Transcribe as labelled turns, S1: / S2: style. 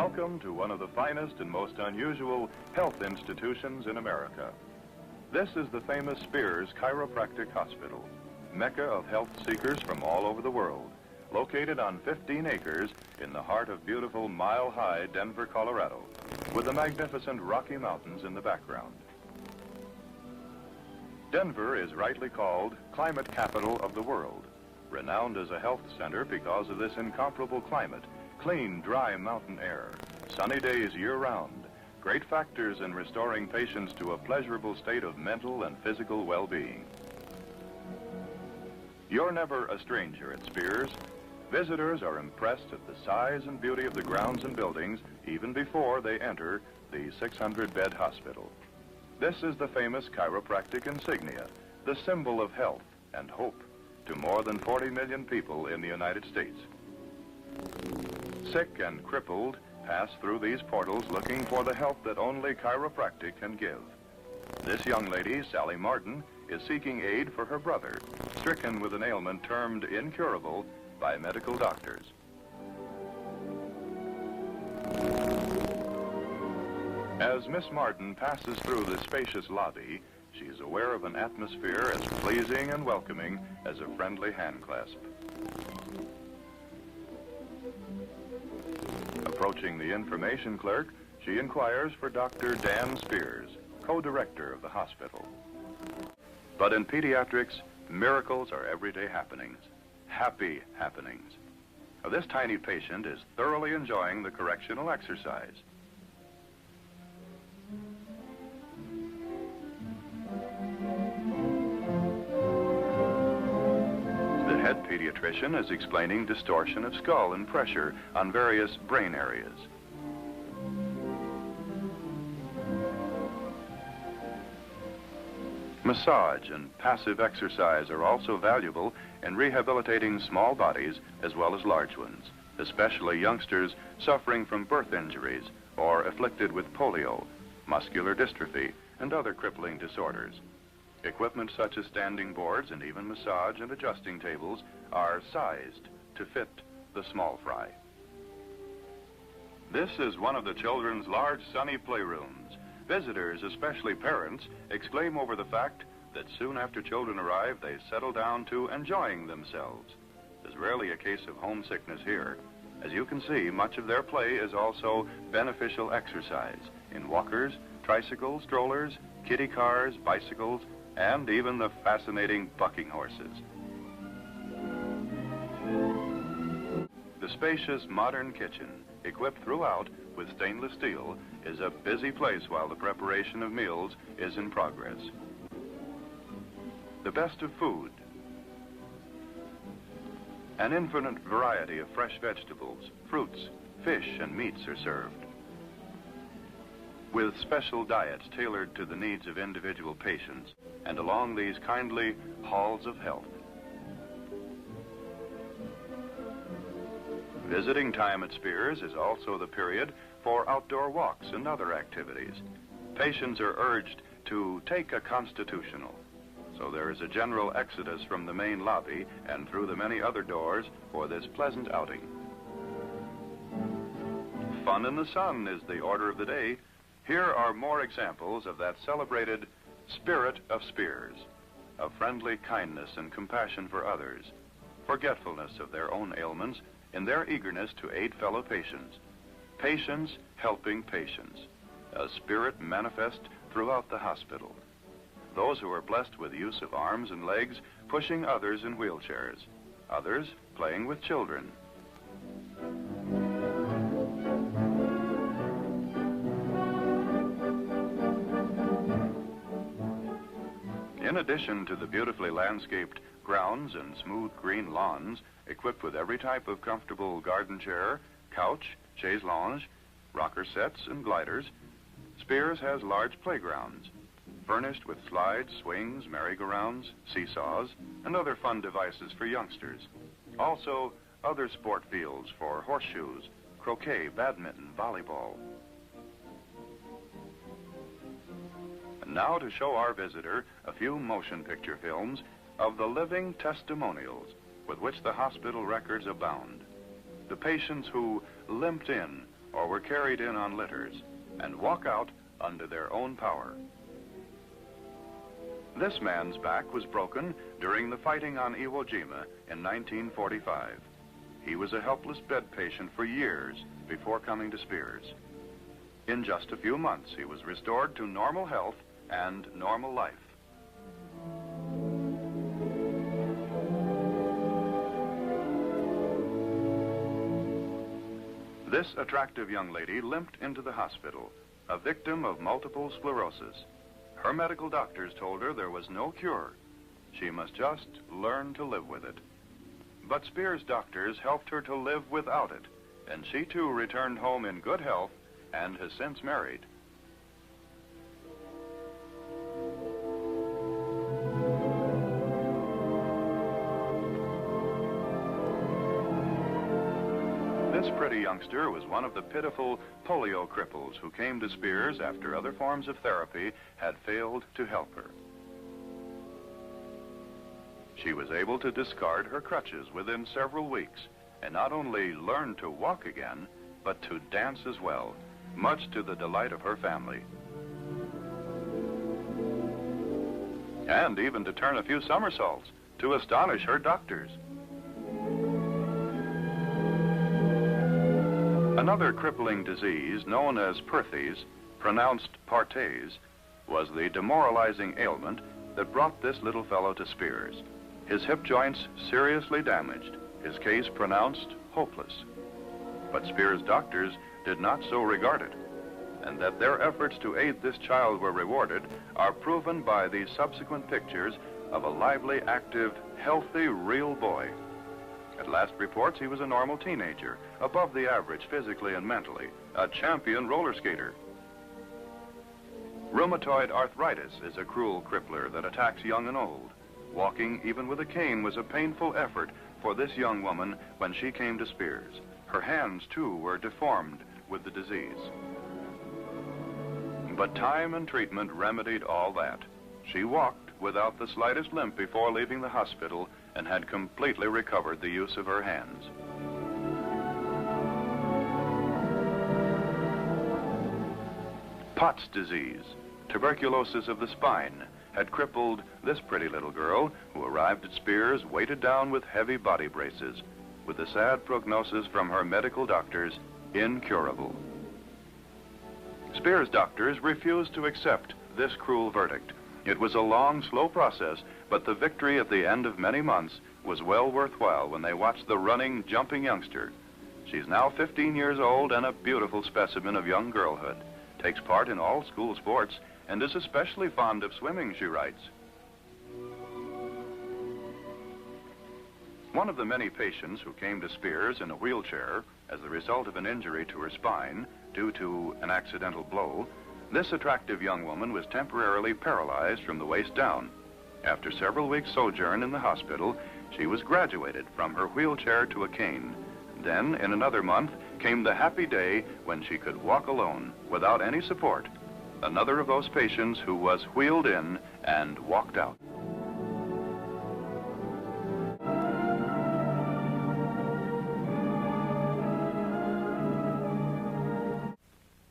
S1: Welcome to one of the finest and most unusual health institutions in America. This is the famous Spears Chiropractic Hospital, mecca of health seekers from all over the world, located on 15 acres in the heart of beautiful mile-high Denver, Colorado, with the magnificent Rocky Mountains in the background. Denver is rightly called climate capital of the world, renowned as a health center because of this incomparable climate. Clean, dry mountain air, sunny days year-round, great factors in restoring patients to a pleasurable state of mental and physical well-being. You're never a stranger at Spears. Visitors are impressed at the size and beauty of the grounds and buildings even before they enter the 600-bed hospital. This is the famous chiropractic insignia, the symbol of health and hope to more than 40 million people in the United States. Sick and crippled pass through these portals looking for the help that only chiropractic can give. This young lady, Sally Martin, is seeking aid for her brother, stricken with an ailment termed incurable by medical doctors. As Miss Martin passes through the spacious lobby, she is aware of an atmosphere as pleasing and welcoming as a friendly handclasp. Approaching the information clerk, she inquires for Dr. Dan Spears, co-director of the hospital. But in pediatrics, miracles are everyday happenings, happy happenings. Now, this tiny patient is thoroughly enjoying the correctional exercise. The head pediatrician is explaining distortion of skull and pressure on various brain areas. Massage and passive exercise are also valuable in rehabilitating small bodies as well as large ones, especially youngsters suffering from birth injuries or afflicted with polio, muscular dystrophy, and other crippling disorders. Equipment such as standing boards and even massage and adjusting tables are sized to fit the small fry. This is one of the children's large sunny playrooms. Visitors, especially parents, exclaim over the fact that soon after children arrive, they settle down to enjoying themselves. There's rarely a case of homesickness here. As you can see, much of their play is also beneficial exercise in walkers, tricycles, strollers, kiddie cars, bicycles, and even the fascinating bucking horses. The spacious modern kitchen, equipped throughout with stainless steel, is a busy place while the preparation of meals is in progress. The best of food, an infinite variety of fresh vegetables, fruits, fish, and meats are served, with special diets tailored to the needs of individual patients and along these kindly halls of health. Visiting time at Spears is also the period for outdoor walks and other activities. Patients are urged to take a constitutional, so there is a general exodus from the main lobby and through the many other doors for this pleasant outing. Fun in the sun is the order of the day. Here are more examples of that celebrated spirit of Spears, of friendly kindness and compassion for others, forgetfulness of their own ailments in their eagerness to aid fellow patients, patients helping patients, a spirit manifest throughout the hospital. Those who are blessed with use of arms and legs pushing others in wheelchairs, others playing with children. In addition to the beautifully landscaped grounds and smooth green lawns, equipped with every type of comfortable garden chair, couch, chaise lounge, rocker sets, and gliders, Spears has large playgrounds, furnished with slides, swings, merry-go-rounds, seesaws, and other fun devices for youngsters. Also, other sport fields for horseshoes, croquet, badminton, volleyball. And now to show our visitor a few motion picture films of the living testimonials with which the hospital records abound. The patients who limped in or were carried in on litters, and walk out under their own power. This man's back was broken during the fighting on Iwo Jima in 1945. He was a helpless bed patient for years before coming to Spears. In just a few months, he was restored to normal health and normal life. This attractive young lady limped into the hospital, a victim of multiple sclerosis. Her medical doctors told her there was no cure. She must just learn to live with it. But Spears' doctors helped her to live without it, and she too returned home in good health and has since married. This pretty youngster was one of the pitiful polio cripples who came to Spears after other forms of therapy had failed to help her. She was able to discard her crutches within several weeks and not only learn to walk again, but to dance as well, much to the delight of her family. And even to turn a few somersaults to astonish her doctors. Another crippling disease known as Perthes, pronounced Partes, was the demoralizing ailment that brought this little fellow to Spears. His hip joints seriously damaged, his case pronounced hopeless. But Spears' doctors did not so regard it, and that their efforts to aid this child were rewarded are proven by the subsequent pictures of a lively, active, healthy, real boy. At last reports, he was a normal teenager, above the average physically and mentally, a champion roller skater. Rheumatoid arthritis is a cruel crippler that attacks young and old. Walking, even with a cane, was a painful effort for this young woman when she came to Spears. Her hands, too, were deformed with the disease. But time and treatment remedied all that. She walked without the slightest limp before leaving the hospital and had completely recovered the use of her hands. Pott's disease, tuberculosis of the spine, had crippled this pretty little girl who arrived at Spears weighted down with heavy body braces, with the sad prognosis from her medical doctors, incurable. Spears' doctors refused to accept this cruel verdict. It was a long, slow process, but the victory at the end of many months was well worthwhile when they watched the running, jumping youngster. She's now 15 years old and a beautiful specimen of young girlhood, takes part in all school sports, and is especially fond of swimming, she writes. One of the many patients who came to Spears in a wheelchair as the result of an injury to her spine due to an accidental blow, this attractive young woman was temporarily paralyzed from the waist down. After several weeks' sojourn in the hospital, she was graduated from her wheelchair to a cane. Then, in another month, came the happy day when she could walk alone, without any support. Another of those patients who was wheeled in and walked out.